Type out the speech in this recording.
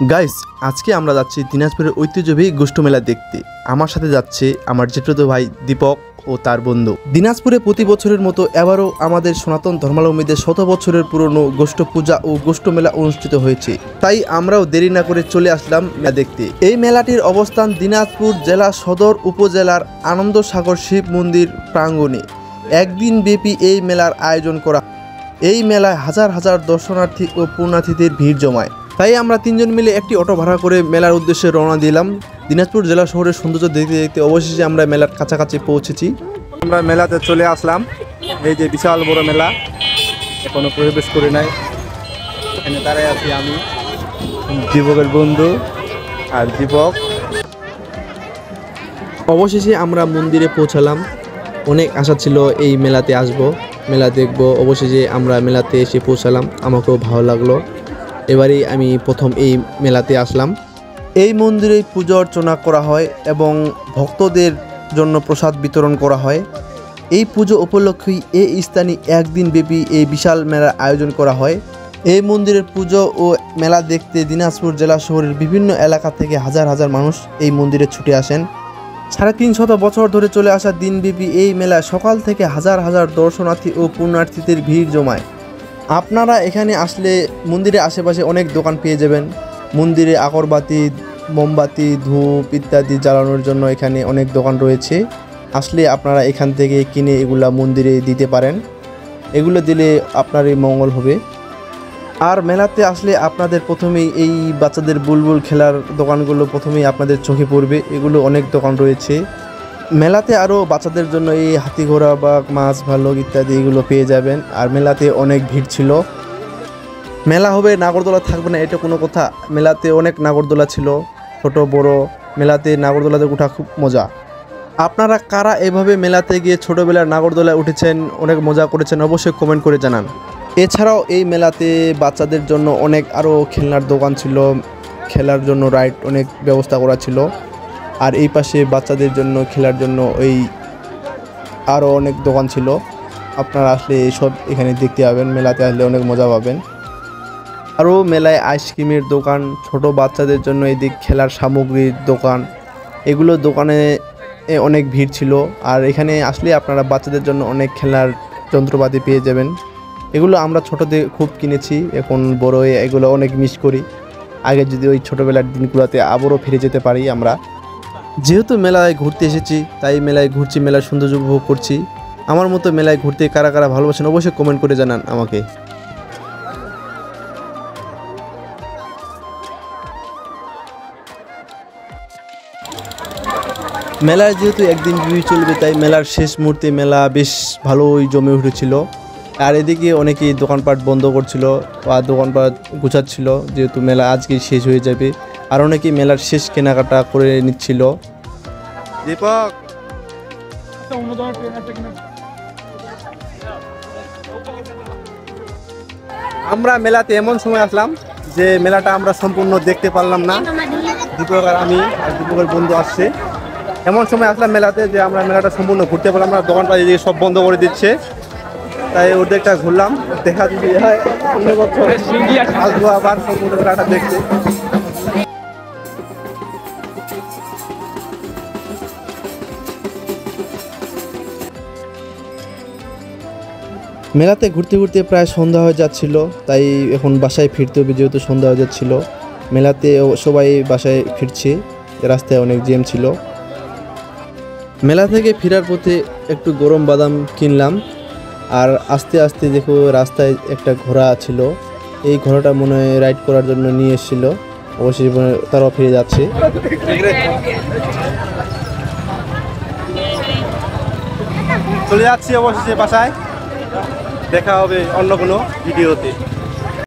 Guys, আজকে আমরা যাচ্ছি দিনাজপুরের ঐতিহ্যবাহী গোষ্ঠ মেলা দেখতে। আমার সাথে যাচ্ছে আমার জেঠুতো ভাই দীপক ও তার বন্ধু। দিনাজপুরে প্রতি বছরের মতো এবারও আমাদের সনাতন ধর্মাবলম্বীদের 100 বছরের পুরনো গোষ্ঠ পূজা ও গোষ্ঠ মেলা অনুষ্ঠিত হয়েছে। তাই আমরাও দেরি না করে চলে আসলাম মেলা দেখতে। এই মেলাটির অবস্থান দিনাজপুর জেলা সদর উপজেলার আনন্দসাগর শিব মন্দির প্রাঙ্গণে। একদিন ব্যাপী এই মেলার আয়োজন করা। এই মেলায় হাজার হাজার দর্শনার্থী ও পুণ্যার্থীদের ভিড় জমায়। তাই আমরা তিনজন মিলে একটি অটো ভাড়া করে মেলার উদ্দেশ্যে রওনা দিলাম। দিনাজপুর জেলা শহরের সৌন্দর্য দেখতে দেখতে অবশেষে আমরা মেলার কাছাকাছি পৌঁছেছি। আমরা মেলাতে চলে আসলাম। এই যে বিশাল বড় মেলা, এখনো প্রবেশ করি নাই। এখানে দাঁড়ায় আছি আমি, দীপকের বন্ধু আর দীপক। অবশেষে আমরা মন্দিরে পৌঁছালাম। অনেক আশা ছিল এই মেলাতে আসব, মেলা দেখব। অবশেষে আমরা মেলাতে এসে পৌঁছালাম, আমাকেও ভালো লাগলো। এবারেই আমি প্রথম এই মেলাতে আসলাম। এই মন্দিরে পুজো অর্চনা করা হয় এবং ভক্তদের জন্য প্রসাদ বিতরণ করা হয়। এই পুজো উপলক্ষেই এই স্থানে একদিন ব্যাপী এই বিশাল মেলার আয়োজন করা হয়। এই মন্দিরের পুজো ও মেলা দেখতে দিনাজপুর জেলা শহরের বিভিন্ন এলাকা থেকে হাজার হাজার মানুষ এই মন্দিরে ছুটে আসেন। 350 বছর ধরে চলে আসা দিনব্যাপী এই মেলায় সকাল থেকে হাজার হাজার দর্শনার্থী ও পুণ্যার্থীদের ভিড় জমায়। আপনারা এখানে আসলে মন্দিরের আশেপাশে অনেক দোকান পেয়ে যাবেন। মন্দিরে আগরবাতি, মোমবাতি, ধূপ ইত্যাদি জ্বালানোর জন্য এখানে অনেক দোকান রয়েছে। আসলে আপনারা এখান থেকে কিনে এগুলা মন্দিরে দিতে পারেন। এগুলো দিলে আপনারই মঙ্গল হবে। আর মেলাতে আসলে আপনাদের প্রথমেই এই বাচ্চাদের বুলবুল খেলার দোকানগুলো প্রথমেই আপনাদের চোখে পড়বে। এগুলো অনেক দোকান রয়েছে। মেলাতে আরও বাচ্চাদের জন্য এই হাতি ঘোড়া বা মাছ ভাল্লুক ইত্যাদি এগুলো পেয়ে যাবেন। আর মেলাতে অনেক ভিড় ছিল। মেলা হবে, নাগরদোলা থাকবে না এটা কোনো কথা। মেলাতে অনেক নাগরদোলা ছিল, ছোট বড়। মেলাতে নাগরদোলাতে ওঠা খুব মজা। আপনারা কারা এভাবে মেলাতে গিয়ে ছোটোবেলার নাগরদোলায় উঠেছেন, অনেক মজা করেছেন, অবশ্যই কমেন্ট করে জানান। এছাড়াও এই মেলাতে বাচ্চাদের জন্য অনেক আরও খেলনার দোকান ছিল, খেলার জন্য রাইড অনেক ব্যবস্থা করা ছিল। আর এই পাশে বাচ্চাদের জন্য খেলার জন্য ওই আরও অনেক দোকান ছিল। আপনারা আসলে এইসব এখানে দেখতে পাবেন, মেলাতে আসলে অনেক মজা পাবেন। আরও মেলায় আইসক্রিমের দোকান, ছোট বাচ্চাদের জন্য এদিক খেলার সামগ্রীর দোকান, এগুলো দোকানে অনেক ভিড় ছিল। আর এখানে আসলে আপনারা বাচ্চাদের জন্য অনেক খেলার যন্ত্রপাতি পেয়ে যাবেন। এগুলো আমরা ছোটোতে খুব কিনেছি, এখন বড় হয়ে এগুলো অনেক মিস করি। আগে যদি ওই ছোটোবেলার দিনগুলোতে আবারও ফিরে যেতে পারি আমরা। যেহেতু মেলায় ঘুরতে এসেছি তাই মেলায় ঘুরছি, মেলার সৌন্দর্য উপভোগ করছি। আমার মতো মেলায় ঘুরতে কারা কারা ভালোবাসেন অবশ্যই কমেন্ট করে জানান আমাকে। মেলায় যেহেতু একদিন ভিড় চলবে তাই মেলার শেষ মুহূর্তে মেলা বেশ ভালোই জমে উঠেছিল। আর এদিকে অনেকেই দোকানপাট বন্ধ করছিল বা দোকানপাট গুছাচ্ছিল, যেহেতু মেলা আজকেই শেষ হয়ে যাবে। আর অনেকেই মেলার শেষ কেনাকাটা করে নিচ্ছিল। দীপক, আমরা মেলাতে এমন সময় আসলাম যে মেলাটা আমরা সম্পূর্ণ দেখতে পারলাম না। দীপক আর আমি আর দীপকের বন্ধু আসছে। এমন সময় আসলাম মেলাতে যে আমরা মেলাটা সম্পূর্ণ ঘুরতে পারলাম না। দোকানপাট এদিকে সব বন্ধ করে দিচ্ছে, তাই ওদেরটা ঘুরলাম। দেখা যদি হয় অন্য বছর আসবো আবার সম্পূর্ণ মেলাটা দেখতে। মেলাতে ঘুরতে ঘুরতে প্রায় সন্ধ্যা হয়ে যাচ্ছিল, তাই এখন বাসায় ফিরতে হবে যেহেতু সন্ধ্যা হয়ে যাচ্ছিল। মেলাতে সবাই বাসায় ফিরছে, রাস্তায় অনেক জ্যাম ছিল। মেলা থেকে ফেরার পথে একটু গরম বাদাম কিনলাম। আর আস্তে আস্তে দেখো রাস্তায় একটা ঘোড়া ছিল, এই ঘোড়াটা মনে হয় রাইড করার জন্য নিয়ে এসেছিল। অবশ্যই তারাও ফিরে যাচ্ছে। চলে যাচ্ছি অবশ্যই বাসায়। দেখা হবে অন্য কোনো ভিডিওতে।